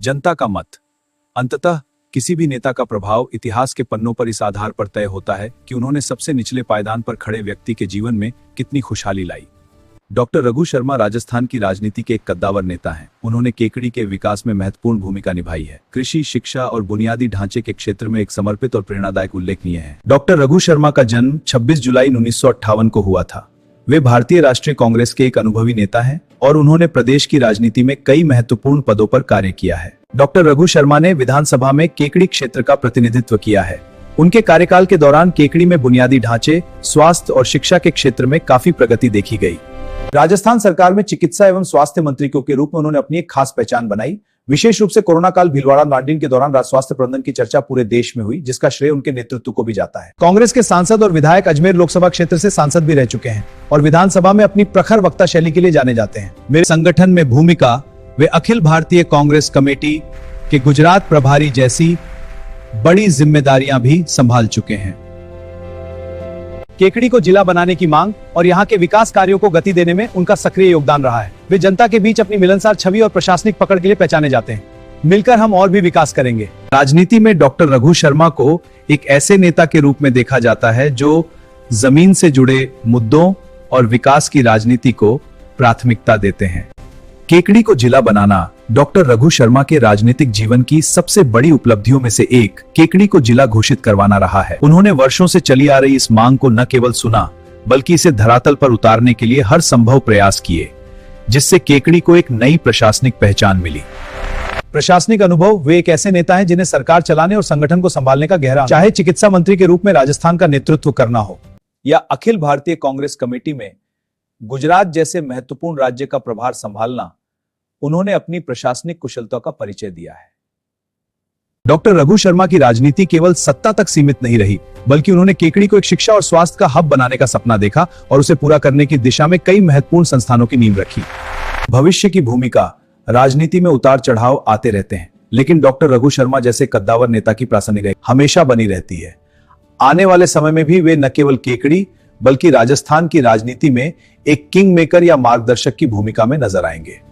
जनता का मत। अंततः किसी भी नेता का प्रभाव इतिहास के पन्नों पर इस आधार पर तय होता है कि उन्होंने सबसे निचले पायदान पर खड़े व्यक्ति के जीवन में कितनी खुशहाली लाई। डॉक्टर रघु शर्मा राजस्थान की राजनीति के एक कद्दावर नेता हैं। उन्होंने केकड़ी के विकास में महत्वपूर्ण भूमिका निभाई है। कृषि, शिक्षा और बुनियादी ढांचे के क्षेत्र में एक समर्पित और प्रेरणादायक उल्लेखनीय है। डॉक्टर रघु शर्मा का जन्म 26 जुलाई 1958 को हुआ था। वे भारतीय राष्ट्रीय कांग्रेस के एक अनुभवी नेता हैं और उन्होंने प्रदेश की राजनीति में कई महत्वपूर्ण पदों पर कार्य किया है। डॉक्टर रघु शर्मा ने विधानसभा में केकड़ी क्षेत्र का प्रतिनिधित्व किया है। उनके कार्यकाल के दौरान केकड़ी में बुनियादी ढांचे, स्वास्थ्य और शिक्षा के क्षेत्र में काफी प्रगति देखी गई। राजस्थान सरकार में चिकित्सा एवं स्वास्थ्य मंत्री के रूप में उन्होंने अपनी एक खास पहचान बनाई। विशेष रूप से कोरोना काल भीलवाड़ा लॉकडाउन के दौरान स्वास्थ्य प्रबंधन की चर्चा पूरे देश में हुई, जिसका श्रेय उनके नेतृत्व को भी जाता है। कांग्रेस के सांसद और विधायक अजमेर लोकसभा क्षेत्र से सांसद भी रह चुके हैं और विधानसभा में अपनी प्रखर वक्ता शैली के लिए जाने जाते हैं। मेरे संगठन में भूमिका, वे अखिल भारतीय कांग्रेस कमेटी के गुजरात प्रभारी जैसी बड़ी जिम्मेदारियां भी संभाल चुके हैं। केकड़ी को जिला बनाने की मांग और यहाँ के विकास कार्यों को गति देने में उनका सक्रिय योगदान रहा है। वे जनता के बीच अपनी मिलनसार छवि और प्रशासनिक पकड़ के लिए पहचाने जाते हैं। मिलकर हम और भी विकास करेंगे। राजनीति में डॉक्टर रघु शर्मा को एक ऐसे नेता के रूप में देखा जाता है जो जमीन से जुड़े मुद्दों और विकास की राजनीति को प्राथमिकता देते हैं। केकड़ी को जिला बनाना डॉक्टर रघु शर्मा के राजनीतिक जीवन की सबसे बड़ी उपलब्धियों में से एक केकड़ी को जिला घोषित करवाना रहा है। उन्होंने वर्षों से चली आ रही इस मांग को न केवल सुना, बल्कि इसे धरातल पर उतारने के लिए हर संभव प्रयास किए, जिससे केकड़ी को एक नई प्रशासनिक पहचान मिली। प्रशासनिक अनुभव, वे एक ऐसे नेता हैं जिन्हें सरकार चलाने और संगठन को संभालने का गहरा, चाहे चिकित्सा मंत्री के रूप में राजस्थान का नेतृत्व करना हो या अखिल भारतीय कांग्रेस कमेटी में गुजरात जैसे महत्वपूर्ण राज्य का प्रभार संभालना, उन्होंने अपनी प्रशासनिक कुशलता का परिचय दिया है। डॉक्टर रघु शर्मा की राजनीति केवल सत्ता तक सीमित नहीं रही, बल्कि उन्होंने केकड़ी को एक शिक्षा और स्वास्थ्य का हब बनाने का सपना देखा और उसे पूरा करने की दिशा में कई महत्वपूर्ण संस्थानों की नींव रखी। भविष्य की भूमिका, राजनीति में उतार चढ़ाव आते रहते हैं, लेकिन डॉक्टर रघु शर्मा जैसे कद्दावर नेता की प्रासंगिकता हमेशा बनी रहती है। आने वाले समय में भी वे न केवल केकड़ी बल्कि राजस्थान की राजनीति में एक किंग मेकर या मार्गदर्शक की भूमिका में नजर आएंगे।